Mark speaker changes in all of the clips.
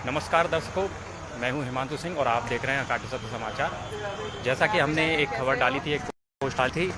Speaker 1: नमस्कार दर्शकों, मैं हूं हिमांशु सिंह और आप देख रहे हैं काटू सत्य समाचार। जैसा कि हमने एक खबर डाली थी, एक पोस्ट डाली थी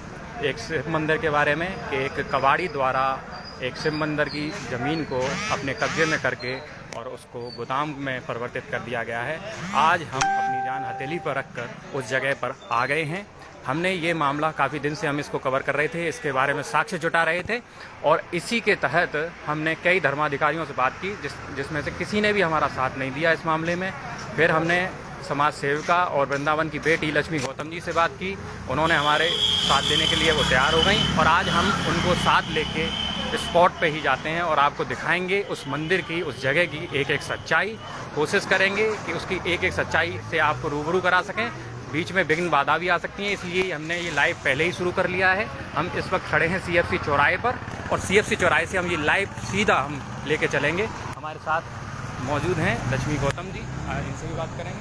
Speaker 1: एक शिव मंदिर के बारे में कि एक कबाड़ी द्वारा एक शिव मंदिर की ज़मीन को अपने कब्जे में करके और उसको गोदाम में परिवर्तित कर दिया गया है। आज हम अपनी जान हथेली पर रखकर उस जगह पर आ गए हैं। हमने ये मामला काफ़ी दिन से हम इसको कवर कर रहे थे, इसके बारे में साक्ष्य जुटा रहे थे और इसी के तहत हमने कई धर्माधिकारियों से बात की जिसमें से किसी ने भी हमारा साथ नहीं दिया इस मामले में। फिर हमने समाज सेविका और वृंदावन की बेटी लक्ष्मी गौतम जी से बात की, उन्होंने हमारे साथ देने के लिए वो तैयार हो गई और आज हम उनको साथ लेके स्पॉट पे ही जाते हैं और आपको दिखाएंगे उस मंदिर की, उस जगह की एक एक सच्चाई। कोशिश करेंगे कि उसकी एक एक सच्चाई से आपको रूबरू करा सकें। बीच में विघ्न बाधा भी आ सकती हैं, इसलिए हमने ये लाइव पहले ही शुरू कर लिया है। हम इस वक्त खड़े हैं सीएफसी चौराहे पर और सीएफसी चौराहे से हम ये लाइव सीधा हम लेके चलेंगे। हमारे साथ मौजूद हैं लक्ष्मी गौतम जी, इनसे भी बात करेंगे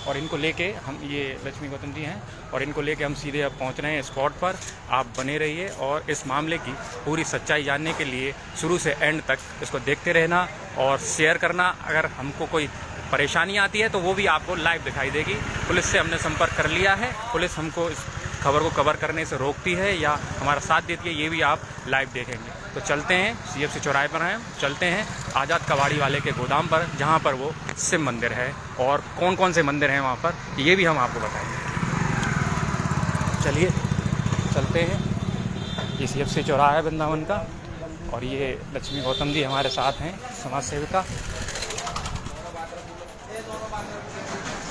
Speaker 1: और इनको लेके हम, ये लक्ष्मी गौतम जी हैं और इनको लेके हम सीधे अब पहुंच रहे हैं स्पॉट पर। आप बने रहिए और इस मामले की पूरी सच्चाई जानने के लिए शुरू से एंड तक इसको देखते रहना और शेयर करना। अगर हमको कोई परेशानी आती है तो वो भी आपको लाइव दिखाई देगी। पुलिस से हमने संपर्क कर लिया है, पुलिस हमको इस खबर को कवर करने से रोकती है या हमारा साथ देती है, ये भी आप लाइव देखेंगे। तो चलते हैं, सीएफसी चौराहे पर हैं, चलते हैं आज़ाद कबाड़ी वाले के गोदाम पर जहाँ पर वो शिव मंदिर है और कौन कौन से मंदिर हैं वहाँ पर, ये भी हम आपको बताएंगे। चलिए चलते हैं। ये सीएफसी चौराहा है वृंदावन का और ये लक्ष्मी गौतम जी हमारे साथ हैं, समाज सेविका।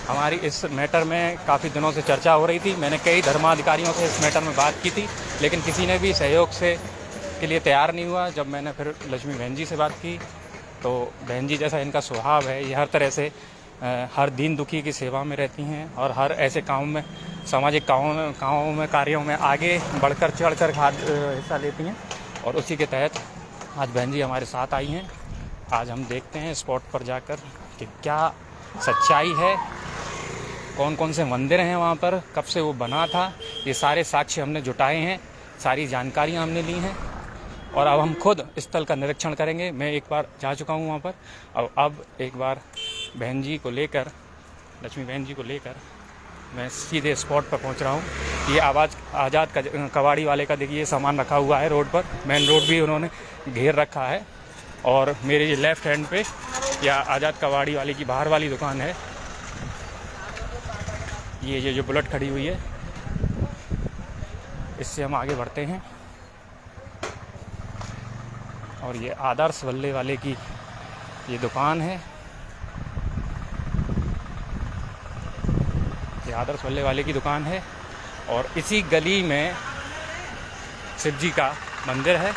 Speaker 1: हमारी इस मैटर में काफ़ी दिनों से चर्चा हो रही थी, मैंने कई धर्माधिकारियों से इस मैटर में बात की थी, लेकिन किसी ने भी सहयोग से के लिए तैयार नहीं हुआ। जब मैंने फिर लक्ष्मी बहन जी से बात की तो बहन जी जैसा इनका स्वभाव है, ये हर तरह से हर दीन दुखी की सेवा में रहती हैं और हर ऐसे काम में, सामाजिक कामों में कार्यों में आगे बढ़कर चढ़कर हिस्सा लेती हैं और उसी के तहत आज बहन जी हमारे साथ आई हैं। आज हम देखते हैं स्पॉट पर जाकर कि क्या सच्चाई है, कौन कौन से मंदिर हैं वहाँ पर, कब से वो बना था, ये सारे साक्ष्य हमने जुटाए हैं, सारी जानकारियाँ हमने ली हैं और अब हम खुद स्थल का निरीक्षण करेंगे। मैं एक बार जा चुका हूँ वहाँ पर, अब एक बार बहन जी को लेकर, लक्ष्मी बहन जी को लेकर मैं सीधे स्पॉट पर पहुँच रहा हूँ। ये आज़ाद कबाड़ी वाले का देखिए सामान रखा हुआ है रोड पर, मेन रोड भी उन्होंने घेर रखा है और मेरे ये लेफ़्ट हैंड पे या आज़ाद कबाड़ी वाले की बाहर वाली दुकान है। ये जो बुलेट खड़ी हुई है, इससे हम आगे बढ़ते हैं और ये आदर्श वल्ले वाले की ये दुकान है। ये आदर्श वल्ले वाले की दुकान है और इसी गली में शिव जी का मंदिर है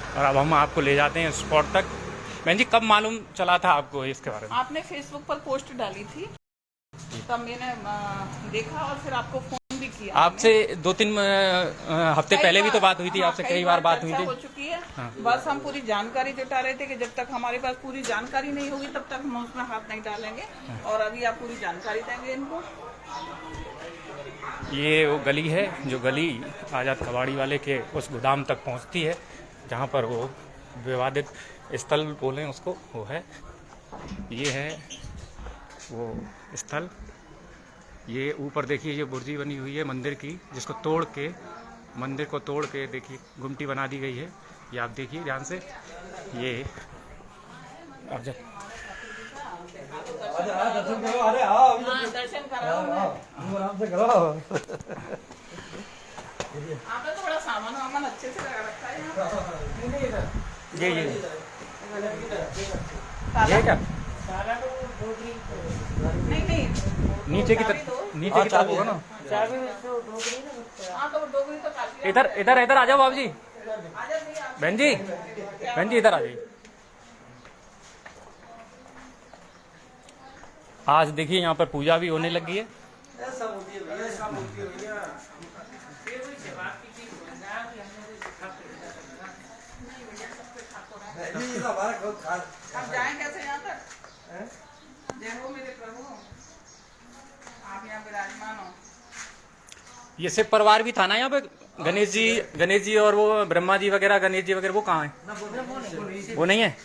Speaker 1: और अब हम आपको ले जाते हैं स्पॉट तक। बहन जी, कब मालूम चला था आपको इसके बारे में?
Speaker 2: आपने फेसबुक पर पोस्ट डाली थी, तब मैंने देखा और फिर आपको फोन भी किया।
Speaker 1: आपसे 2-3 हफ्ते पहले भी तो बात हुई थी, आपसे कई बार बात हुई थी,
Speaker 2: हो चुकी है। बस हम पूरी जानकारी जुटा रहे थे कि जब तक हमारे पास पूरी जानकारी नहीं होगी तब तक हम उसमें हाथ नहीं डालेंगे और अभी आप पूरी जानकारी देंगे इनको।
Speaker 1: ये वो गली है जो गली आज़ाद कबाड़ी वाले के उस गोदाम तक पहुंचती है, जहां पर वो विवादित स्थल बोलें उसको, वो है, ये है वो स्थल। ये ऊपर देखिए ये बुर्जी बनी हुई है मंदिर की, जिसको तोड़ के, मंदिर को तोड़ के देखिए गुमटी बना दी गई है। ये आप देखिए ध्यान से, ये अब
Speaker 2: दर्शन करो, आपने तो बड़ा सामान अच्छे से लगा रखा है।
Speaker 1: ये क्या
Speaker 2: नहीं
Speaker 1: नीचे की तरफ होगा ना। इधर इधर इधर आ जाओ बाबू जी, बहन जी, बहन जी इधर आ जाइए। आज देखिए यहाँ पर पूजा भी होने लगी है।
Speaker 2: अब जाएं कैसे यहाँ तक? जय हो मेरे प्रभु, आप यहाँ विराजमान हो।
Speaker 1: ये शिव परिवार भी था ना यहाँ पे? गणेश जी और वो ब्रह्मा जी वगैरह, गणेश जी वगैरह वो कहाँ है? वो नहीं है।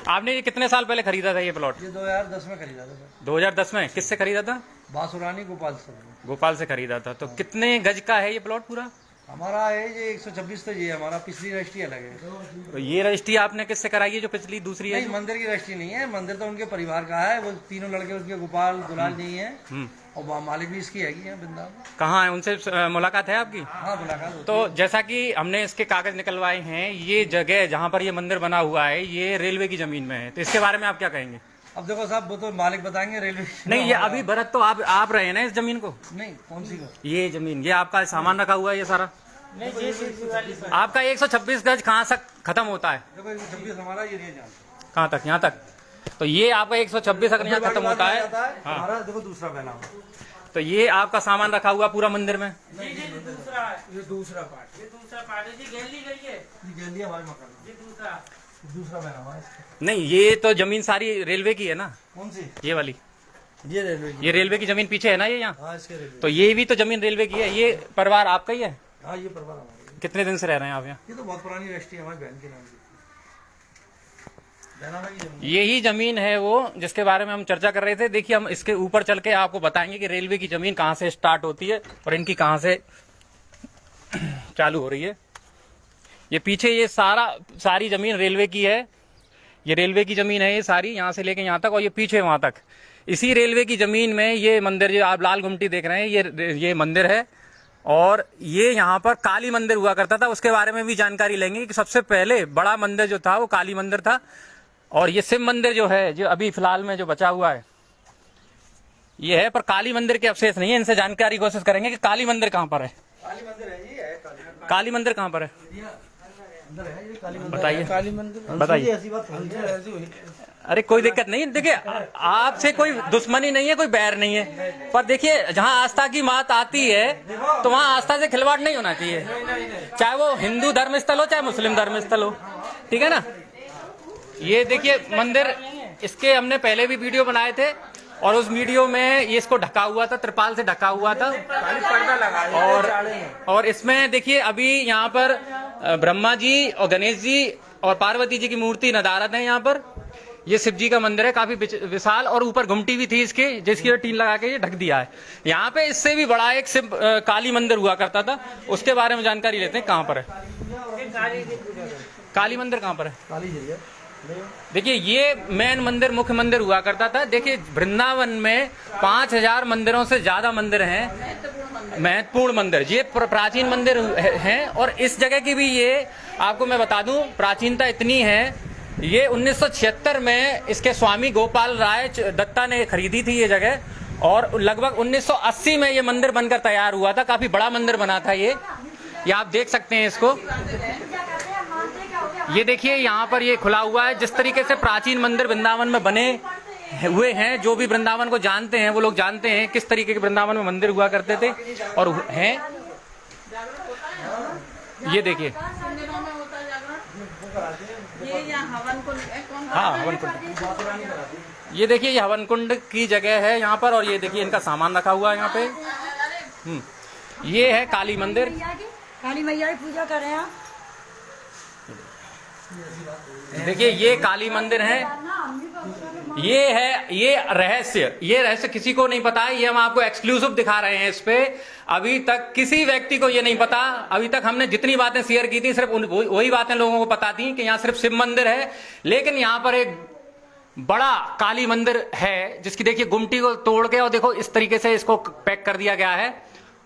Speaker 1: आपने ये कितने साल पहले खरीदा था ये प्लॉट?
Speaker 3: ये 2010 में खरीदा था सर।
Speaker 1: 2010 में। किससे खरीदा था?
Speaker 3: बासुरानी गोपाल सर।
Speaker 1: गोपाल से खरीदा था। तो कितने गज का है ये प्लॉट पूरा?
Speaker 3: हमारा है ये 126 तो ये हमारा पिछली रजिस्ट्री अलग है।
Speaker 1: तो ये रजिस्ट्री आपने किससे कराई है जो पिछली दूसरी है?
Speaker 3: नहीं, मंदिर की रजिस्ट्री नहीं है, मंदिर तो उनके परिवार का है। वो तीनों लड़के उसके गोपाल दुलाल जी हैं और मालिक भी इसकी हैगी है वृंदावन।
Speaker 1: कहाँ है? उनसे मुलाकात है आपकी?
Speaker 3: हाँ, मुलाकात होती
Speaker 1: तो जैसा कि हमने इसके कागज निकलवाए हैं, ये जगह जहाँ पर ये मंदिर बना हुआ है ये रेलवे की जमीन में है, तो इसके बारे में आप क्या कहेंगे?
Speaker 3: अब देखो साहब, वो तो मालिक बताएंगे रेलवे।
Speaker 1: नहीं, ये अभी भरत तो आप रहे हैं ना इस जमीन को?
Speaker 3: नहीं, कौन सी को?
Speaker 1: ये जमीन, ये आपका सामान रखा हुआ है ये सारा? आपका 126 गज कहाँ तक खत्म होता है?
Speaker 3: देखो 126 हमारा ये नहीं जानते
Speaker 1: कहाँ तक? यहाँ तक। तो ये आपका 126 अगर यहाँ खत्म होता है। हाँ।
Speaker 3: हमारा देखो दूसरा पहना।
Speaker 1: तो ये आपका सामान रखा हुआ पूरा मंदिर में?
Speaker 3: ये दूसरा पार्ट है जी। गैली हमारे मकान में। दूसरा पहना हुआ है।
Speaker 1: नहीं, ये तो जमीन सारी रेलवे की है ना?
Speaker 3: कौन सी?
Speaker 1: ये वाली।
Speaker 3: ये रेलवे की।
Speaker 1: ये रेलवे की जमीन पीछे है ना ये यहाँ?
Speaker 3: हाँ, इसके रेलवे।
Speaker 1: तो ये भी तो जमीन रेलवे की है। ये परिवार आपका ही है?
Speaker 3: हाँ, ये परिवार हमारा है।
Speaker 1: कितने दिन से रह रहे हैं आप यहाँ?
Speaker 3: ये तो बहुत पुरानी रजिस्ट्री है, हमारी बहन के नाम की।
Speaker 1: यही जमीन है वो जिसके बारे में हम चर्चा कर रहे थे। देखिए, हम इसके ऊपर चल के आपको बताएंगे कि रेलवे की जमीन कहाँ से स्टार्ट होती है और इनकी कहाँ से चालू हो रही है। ये पीछे ये सारी जमीन रेलवे की है। ये रेलवे की जमीन है ये सारी, यहाँ से लेके यहाँ तक, और ये पीछे वहां तक। इसी रेलवे की जमीन में ये मंदिर जो आप लाल गुमटी देख रहे हैं ये मंदिर है। और ये यहाँ पर काली मंदिर हुआ करता था, उसके बारे में भी जानकारी लेंगे कि सबसे पहले बड़ा मंदिर जो था वो काली मंदिर था। और ये शिव मंदिर जो है, जो अभी फिलहाल में जो बचा हुआ है ये है, पर काली मंदिर के अवशेष नहीं है। इनसे जानकारी कोशिश करेंगे कि काली मंदिर कहाँ पर है।
Speaker 3: काली मंदिर है जी, है
Speaker 1: काली मंदिर कहाँ पर है?
Speaker 3: अंदर है ये काली मंदिर।
Speaker 1: बताइए,
Speaker 3: काली मंदिर
Speaker 1: बताइए।
Speaker 3: ऐसी बात ऐसी हुई।
Speaker 1: अरे कोई दिक्कत नहीं, देखिए आपसे कोई दुश्मनी नहीं है, कोई बैर नहीं है, पर देखिए जहाँ आस्था की बात आती है तो वहाँ आस्था से खिलवाड़ नहीं होना चाहिए, चाहे वो हिंदू धर्म स्थल हो चाहे मुस्लिम धर्म स्थल हो, ठीक है ना। ये देखिए मंदिर, इसके हमने पहले भी वीडियो बनाए थे और उस वीडियो में ये इसको ढका हुआ था, त्रिपाल से ढका हुआ था। और इसमें देखिए अभी यहाँ पर ब्रह्मा जी और गणेश जी और पार्वती जी की मूर्ति नदारत है। यहाँ पर ये शिव जी का मंदिर है, काफी विशाल, और ऊपर घुमटी भी थी इसके, जिसकी टीन लगा के ये ढक दिया है। यहाँ पे इससे भी बड़ा एक शिव काली मंदिर हुआ करता था, उसके बारे में जानकारी लेते हैं। कहाँ पर है काली मंदिर? कहाँ पर है? काली जी है। देखिए ये मेन मंदिर, मुख्य मंदिर हुआ करता था। देखिए वृंदावन में 5000 मंदिरों से ज्यादा मंदिर हैं, महत्वपूर्ण मंदिर, ये प्राचीन मंदिर हैं। और इस जगह की भी ये आपको मैं बता दूं प्राचीनता इतनी है, ये 1976 में इसके स्वामी गोपाल राय दत्ता ने खरीदी थी ये जगह, और लगभग 1980 में ये मंदिर बनकर तैयार हुआ था। काफी बड़ा मंदिर बना था ये आप देख सकते हैं इसको। ये देखिए यहाँ पर ये खुला हुआ है। जिस तरीके से प्राचीन मंदिर वृंदावन में बने हुए हैं, जो भी वृंदावन को जानते हैं वो लोग जानते हैं किस तरीके के वृंदावन में मंदिर हुआ करते थे और हैं। ये देखिए, हाँ हवन कुंड, ये देखिए ये हवन कुंड की जगह है यहाँ पर। और ये देखिए इनका सामान रखा हुआ है यहाँ पे। ये है काली मंदिर,
Speaker 4: काली मैया की पूजा कर रहे हैं।
Speaker 1: देखिए ये काली मंदिर है। ये रहस्य किसी को नहीं पता है, ये हम आपको एक्सक्लूसिव दिखा रहे हैं इस पे। अभी तक किसी व्यक्ति को ये नहीं पता। अभी तक हमने जितनी बातें शेयर की थी सिर्फ वही बातें लोगों को पता थी कि यहाँ सिर्फ शिव मंदिर है, लेकिन यहाँ पर एक बड़ा काली मंदिर है जिसकी देखिए गुमटी को तोड़ के और देखो इस तरीके से इसको पैक कर दिया गया है।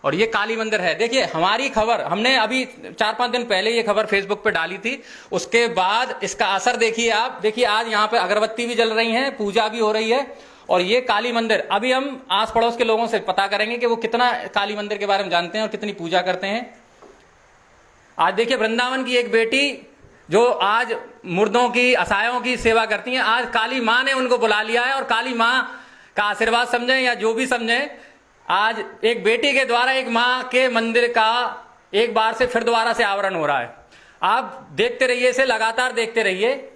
Speaker 1: और ये काली मंदिर है। देखिए हमारी खबर हमने अभी 4-5 दिन पहले ये खबर फेसबुक पे डाली थी, उसके बाद इसका असर देखिए आप। देखिए आज यहाँ पे अगरबत्ती भी जल रही है, पूजा भी हो रही है। और ये काली मंदिर, अभी हम आस पड़ोस के लोगों से पता करेंगे कि वो कितना काली मंदिर के बारे में जानते हैं और कितनी पूजा करते हैं। आज देखिए वृंदावन की एक बेटी जो आज मुर्दों की, असहायों की सेवा करती है, आज काली माँ ने उनको बुला लिया है। और काली माँ का आशीर्वाद समझें या जो भी समझें, आज एक बेटी के द्वारा एक माँ के मंदिर का एक बार से फिर दोबारा से आवरण हो रहा है। आप देखते रहिए, इसे लगातार देखते रहिए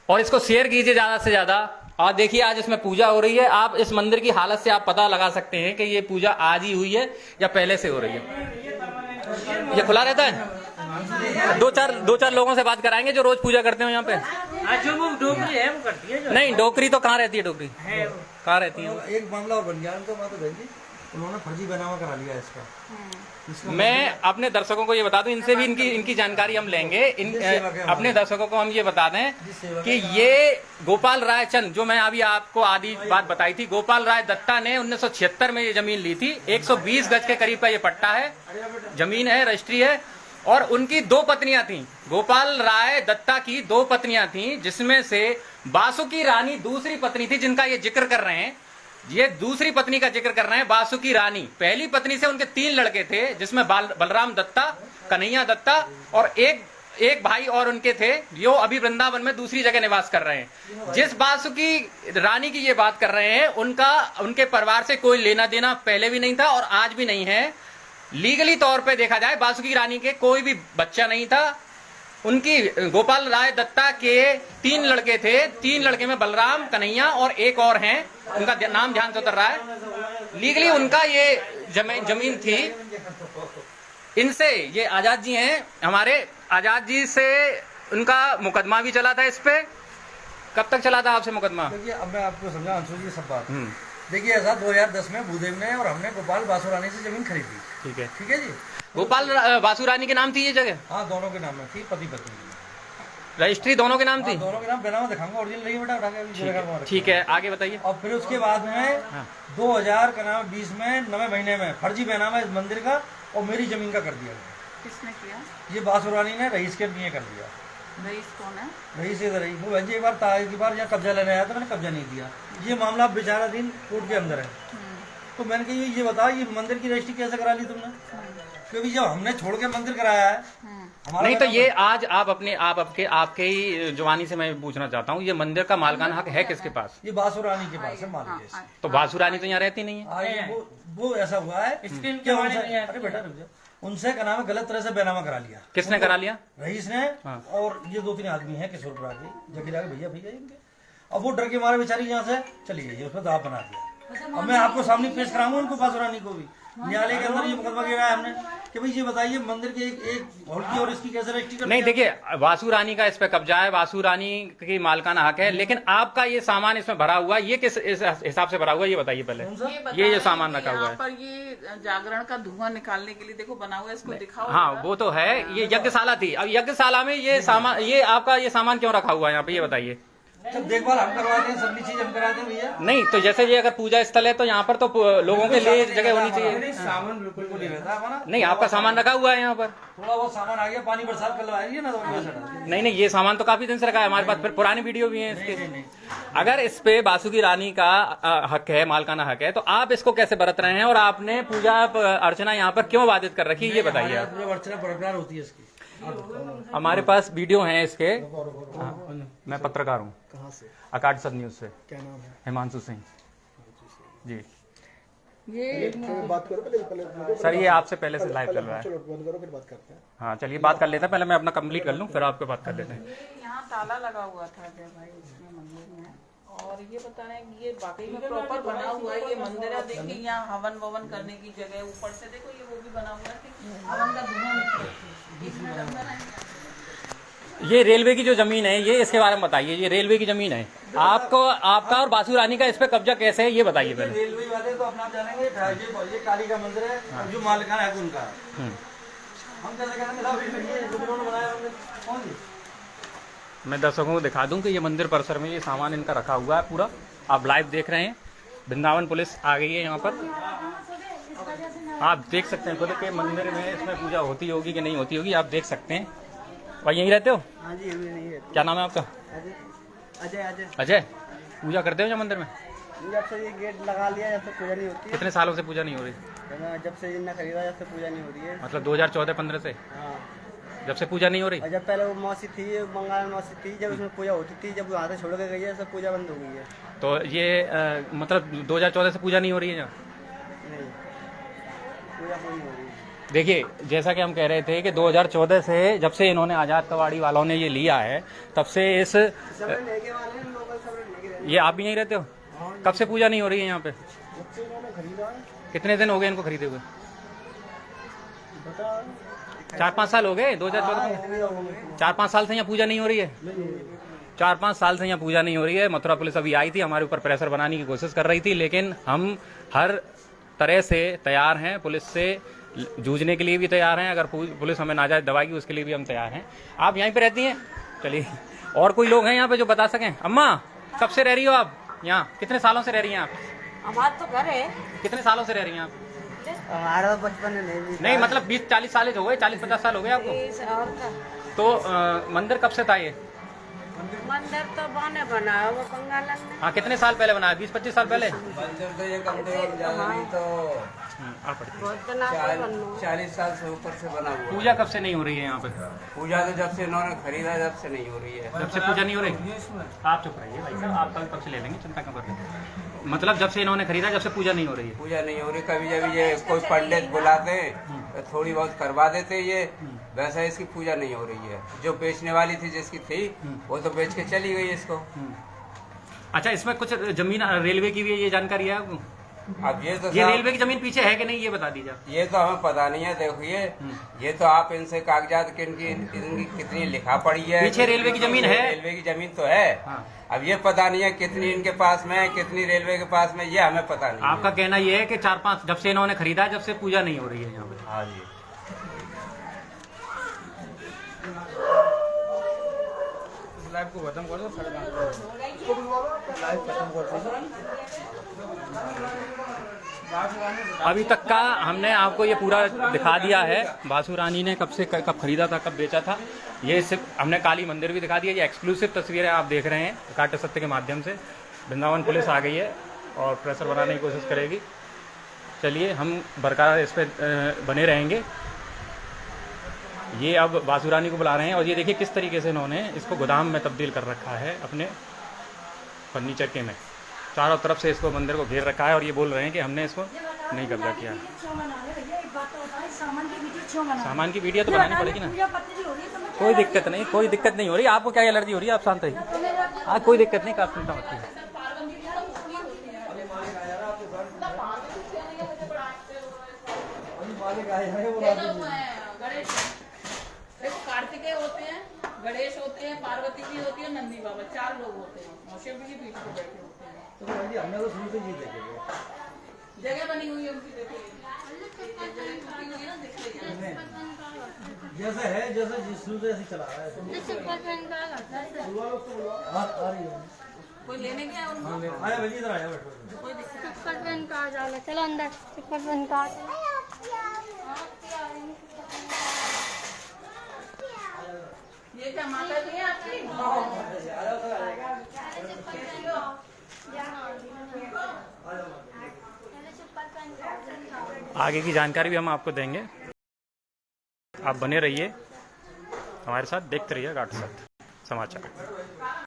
Speaker 1: और इसको शेयर कीजिए ज्यादा से ज्यादा। और देखिए आज इसमें पूजा हो रही है। आप इस मंदिर की हालत से आप पता लगा सकते हैं कि ये पूजा आज ही हुई है या पहले से हो रही है। ये खुला रहता है? दो चार लोगों से बात कराएंगे जो रोज पूजा करते हो यहाँ पे।
Speaker 3: जो वो डोकरी है वो करती है।
Speaker 1: नहीं, डोकरी तो कहाँ रहती है? डोकरी कहाँ रहती है?
Speaker 5: एक मामला और बन गया उनको, माता बहन जी, उन्होंने फर्जी बनावा करा लिया इसका।
Speaker 1: मैं अपने दर्शकों को ये बता दूं, इनसे भी इनकी जानकारी हम लेंगे। अपने दर्शकों को हम ये बता दें कि ये गोपाल राय चंद, जो मैं अभी आपको आधी बात बताई थी, गोपाल राय दत्ता ने 1976 में ये जमीन ली थी। 120 गज के करीब का ये पट्टा है, जमीन है, रजिस्ट्री है। और उनकी 2 पत्नियां थीं। गोपाल राय दत्ता की 2 पत्नियां थीं, जिसमें से बासुकी रानी दूसरी पत्नी थी, जिनका ये जिक्र कर रहे हैं। ये दूसरी पत्नी का जिक्र कर रहे हैं, बासुकी रानी। पहली पत्नी से उनके 3 लड़के थे, जिसमें बलराम दत्ता, कन्हैया दत्ता और एक भाई और उनके थे, जो अभी वृंदावन में दूसरी जगह निवास कर रहे हैं। जिस बासुकी रानी की ये बात कर रहे हैं, उनके परिवार से कोई लेना देना पहले भी नहीं था और आज भी नहीं है। लीगली तौर पे देखा जाए, बासुकी रानी के कोई भी बच्चा नहीं था। उनकी गोपाल राय दत्ता के 3 लड़के थे, 3 लड़के में बलराम, कन्हैया और एक और हैं, उनका नाम ध्यान से उतर रहा है। लीगली उनका ये जमीन थी। इनसे ये आजाद जी हैं, हमारे आजाद जी से उनका मुकदमा भी चला था इस पे। कब तक चला था आपसे मुकदमा?
Speaker 5: देखिए, अब मैं आपको समझा अंशु जी सब बात। देखिए, ऐसा 2010 में भूदेव ने और हमने गोपाल बासुरानी से जमीन खरीदी। ठीक है जी।
Speaker 1: गोपाल बासुरानी के नाम थी ये जगह?
Speaker 5: हाँ, दोनों के नाम में थी, पति पत्नी।
Speaker 1: रजिस्ट्री दोनों के नाम थी?
Speaker 5: दोनों के नाम बनाओ, दिखाऊंगा, ओरिजिनल नहीं बेटा, उठा के।
Speaker 1: ठीक है, आगे बताइए।
Speaker 5: और फिर उसके बाद में 2020 में 9वें महीने में फर्जी बैनामा इस मंदिर का और मेरी जमीन का कर दिया गया।
Speaker 2: किसने किया?
Speaker 5: ये बासुरानी ने रईस के लिए कर दिया।
Speaker 2: रईस कौन है?
Speaker 5: रईस रईस वो बहन जी एक बार यहाँ कब्जा लेने आया था, मैंने कब्जा नहीं दिया। ये मामला विचाराधीन कोर्ट के अंदर है। तो मैंने कहा ये बताओ, ये मंदिर की रजिस्ट्री कैसे करा ली तुमने? क्योंकि जब हमने छोड़ के मंदिर कराया है,
Speaker 1: नहीं तो ये आज आप आपके ही जुबानी से मैं पूछना चाहता हूँ, ये मंदिर का मालकाना हक है किसके पास?
Speaker 5: ये बासुरानी के पास है, मान लीजिए।
Speaker 1: तो बासुरानी तो यहाँ रहती नहीं है।
Speaker 5: वो ऐसा हुआ है, अरे बेटा रुक जाओ, उनसे का नाम है गलत तरह से बैनामा करा लिया।
Speaker 1: किसने करा लिया?
Speaker 5: रईस ने। और ये 2-3 आदमी है किशोरपुरा के, जगीरा के भैया इनके। अब वो डर के मारे बेचारी यहाँ से चली गई, उसमें दाव बना दिया। अब मैं आपको सामने पेश कराऊंगा उनको, बासुरानी को भी। न्यायालय के अंदर ये मुकदमा गिरा है हमने कि भाई ये बताइए मंदिर के एक हॉल की और इसकी कैसे रजिस्ट्री करते हैं? नहीं,
Speaker 1: देखिए, बासुरानी का इस पे कब्जा है, बासुरानी की मालकाना हक है, लेकिन आपका ये सामान इसमें भरा हुआ है, ये किस हिसाब से भरा हुआ है ये बताइए पहले। ये सामान रखा हुआ है
Speaker 2: पर, ये जागरण का धुआं निकालने के लिए देखो बना हुआ है, इसको दिखाओ।
Speaker 1: हाँ, वो तो है। ये यज्ञशाला थी। अब यज्ञशाला में ये सामान, ये आपका ये सामान क्यों रखा हुआ है यहाँ पे, ये बताइए।
Speaker 5: जब देखभाल हम करवाते हैं, सभी चीज हम कराते हैं भैया।
Speaker 1: नहीं तो जैसे ये अगर पूजा स्थल है तो यहाँ पर तो लोगों के लिए जगह होनी चाहिए।
Speaker 5: सामान बिल्कुल नहीं रहता है।
Speaker 1: नहीं, आपका सामान रखा हुआ है यहाँ पर।
Speaker 5: थोड़ा बहुत सामान आ गया, पानी बरसात करवाइए ना, तो
Speaker 1: नहीं, ये सामान तो काफी दिन से रखा है हमारे पास, फिर पुरानी वीडियो भी है इसके। अगर इस पे बासुकी रानी का हक है, मालकाना हक है, तो आप इसको कैसे बरत रहे हैं और आपने पूजा अर्चना यहाँ पर क्यों बाधित कर रखी है, ये बताइए।
Speaker 5: अर्चना बरकरार होती है इसकी।
Speaker 1: हमारे पास वीडियो हैं इसके। मैं पत्रकार हूँ।
Speaker 5: कहाँ से?
Speaker 1: अकाट सब न्यूज से।
Speaker 5: क्या नाम है?
Speaker 1: हिमांशु सिंह जी।
Speaker 2: ये
Speaker 5: बात करो पहले।
Speaker 1: सर, ये आपसे पहले से लाइव चल रहा है।
Speaker 5: चलो बंद करो, फिर बात करते हैं।
Speaker 1: हाँ, चलिए बात कर लेते हैं। पहले मैं अपना कंप्लीट कर लूँ, फिर आपके बात कर लेते हैं।
Speaker 2: यहाँ ताला लगा हुआ था जय भाई इसमें मंदिर में, और ये बता रहे हैं कि ये वाकई में प्रॉपर बना हुआ है ये मंदिर है। देखिए, यहाँ हवन ववन करने की जगह, ऊपर से देखो ये वो भी बना हुआ है कि हवन का धुआं निकले, इसमें रखना नहीं।
Speaker 1: ये रेलवे की जो जमीन है, ये इसके बारे में बताइए। ये रेलवे की जमीन है, आपका और बासुरानी का इस पे कब्जा कैसे है, ये बताइए पहले।
Speaker 5: रेलवे वाले तो अपना जानेंगे, ये काली का मंदिर है, जो मालिकाना है उनका। हम कैसे कहेंगे? कौन जी?
Speaker 1: मैं दर्शकों को दिखा दूं कि ये मंदिर परिसर में ये सामान इनका रखा हुआ है पूरा। आप लाइव देख रहे हैं, वृंदावन पुलिस आ गई है यहाँ पर। आप देख सकते हैं खुद के मंदिर में इसमें पूजा होती होगी कि नहीं होती होगी, आप देख सकते हैं। भाई यहीं रहते हो?
Speaker 5: हाँ जी, नहीं रहते।
Speaker 1: क्या नाम है आपका?
Speaker 5: अजय।
Speaker 1: अजय, पूजा करते हो यहाँ मंदिर में?
Speaker 5: जब से ये गेट लगा लिया, जब से पूजा नहीं होती है।
Speaker 1: कितने सालों से पूजा नहीं हो रही?
Speaker 5: जब से इन्हें खरीदा, जब से पूजा नहीं हो रही है।
Speaker 1: मतलब 2014-15 से?
Speaker 5: हाँ,
Speaker 1: जब से पूजा नहीं हो रही?
Speaker 5: जब पहले वो मौसी थी, बंगाल मौसी थी, जब उसमें पूजा होती थी, जब वहाँ से छोड़ के गई है, सब पूजा बंद हो गई है।
Speaker 1: तो ये मतलब 2014 से पूजा नहीं हो रही है यहाँ?
Speaker 5: नहीं, पूजा नहीं हो रही है।
Speaker 1: देखिए, जैसा कि हम कह रहे थे कि 2014 से जब से इन्होंने आज़ाद कबाड़ी वालों ने ये लिया है, तब से इस ये आप भी यहीं रहते हो? कब से पूजा नहीं हो रही है यहाँ पे? कितने दिन हो गए इनको खरीदे हुए? 4-5 साल हो गए 2014 में। 4-5 साल से यहाँ पूजा नहीं हो रही है। 4-5 साल से यहाँ पूजा नहीं हो रही है। मथुरा पुलिस अभी आई थी, हमारे ऊपर प्रेशर बनाने की कोशिश कर रही थी, लेकिन हम हर तरह से तैयार हैं, पुलिस से जूझने के लिए भी तैयार हैं। अगर पुलिस हमें नाजायज दबाएगी उसके लिए भी हम तैयार हैं। आप यहीं पे रहती हैं? चलिए, और कोई लोग हैं यहाँ पे जो बता सकें? अम्मा, कब से रह रही हो आप यहाँ? कितने सालों से रह रही हैं आप?
Speaker 2: हमारा तो घर है।
Speaker 1: कितने सालों से रह रही हैं आप?
Speaker 2: हमारा बचपन
Speaker 1: नहीं, मतलब 20-40 साल हो गए, 40-50 साल हो गए आपको? तो मंदिर कब से था ये?
Speaker 2: मंदिर तो बने बनाया वो बंगाल में।
Speaker 1: हाँ, कितने साल पहले बनाया? 20-25 साल पहले?
Speaker 3: मंदिर तो ये कम से कम ज्यादा नहीं तो
Speaker 1: आप पढ़िए।
Speaker 2: बहुत दिन आपको बनना।
Speaker 3: 40 साल से ऊपर से बना हुआ।
Speaker 1: पूजा कब से नहीं हो रही है यहाँ पे?
Speaker 3: पूजा तो जब से इन्होंने खरीदा जब से नहीं हो रही है।
Speaker 1: जब से पूजा नहीं हो रही? आप चुप रहिए भाई साहब, आपका भी पक्ष ले लेंगे, चिंता क्यों कर रहे हैं? मतलब जब से इन्होंने खरीदा, जब से पूजा नहीं हो रही है?
Speaker 3: पूजा नहीं हो रही। कभी जब ये कोई पंडित बुलाते तो थोड़ी बहुत करवा देते ये, वैसा इसकी पूजा नहीं हो रही है। जो बेचने वाली थी जिसकी थी वो तो बेच के चली गई इसको।
Speaker 1: अच्छा, इसमें कुछ जमीन रेलवे की भी है, ये जानकारी है आपको?
Speaker 3: अब ये तो
Speaker 1: ये रेलवे की जमीन पीछे है कि नहीं, ये बता दीजिए।
Speaker 3: ये तो हमें पता नहीं है। देखिए, ये तो आप इनसे कागजात इनकी कितनी लिखा पड़ी है।
Speaker 1: पीछे रेलवे की जमीन है?
Speaker 3: रेलवे की जमीन तो है।
Speaker 1: हाँ।
Speaker 3: अब ये पता नहीं है कितनी इनके पास में है, कितनी रेलवे के पास में, ये हमें पता नहीं।
Speaker 1: आपका कहना ये है कि 4-5 जब से इन्होंने खरीदा, जब से पूजा नहीं हो रही है यहाँ पे?
Speaker 3: हाँ जी।
Speaker 5: लाइव को खत्म कर दो, लाइव खत्म कर दो।
Speaker 1: अभी तक का हमने आपको ये पूरा दिखा दिया है। बासु रानी ने कब खरीदा था, कब बेचा था, ये सिर्फ हमने काली मंदिर भी दिखा दिया। ये एक्सक्लूसिव तस्वीरें आप देख रहे हैं काटे सत्य के माध्यम से। वृंदावन पुलिस आ गई है और प्रेशर बनाने की कोशिश करेगी। चलिए, हम बरकरार इस पर बने रहेंगे। ये अब बासु रानी को बुला रहे हैं और ये देखिए किस तरीके से इन्होंने इसको गोदाम में तब्दील कर रखा है अपने फर्नीचर के में। चारों तरफ से इसको मंदिर को घेर रखा है और ये बोल रहे हैं कि हमने इसको नहीं कब्जा किया। सामान की वीडियो तो बनानी पड़ेगी ना। कोई दिक्कत नहीं, कोई दिक्कत नहीं हो रही। आपको क्या एलर्जी हो रही है? आप शांत रहिए। हाँ, कोई दिक्कत नहीं, आप चिंता मत कीजिए।
Speaker 2: देखो, कार्तिकेय होते हैं, गणेश होते हैं, पार्वती जी होती है, नंदी बाबा, 4 लोग होते हैं। शिव जी पीठ पे बैठे होते हैं।
Speaker 5: तो हमने तो शुरू से ये देखे
Speaker 2: जगह बनी हुई है उनकी, देखिए टूटी हुई है ना, दिख रही है।
Speaker 5: जैसे है, जैसे जिस शुरू से ऐसे चला रहा है। आ रही है
Speaker 2: कोई लेने गया उनको?
Speaker 5: आया भाई, इधर आया, बैठो।
Speaker 2: कोई दिक्कत
Speaker 6: चप्पल पहन का जाना, चलो अंदर चप्पल पहन का।
Speaker 2: ये क्या माता जी है आपकी?
Speaker 1: आगे की जानकारी भी हम आपको देंगे। आप बने रहिए हमारे साथ, देखते रहिए काटे सत्य समाचार।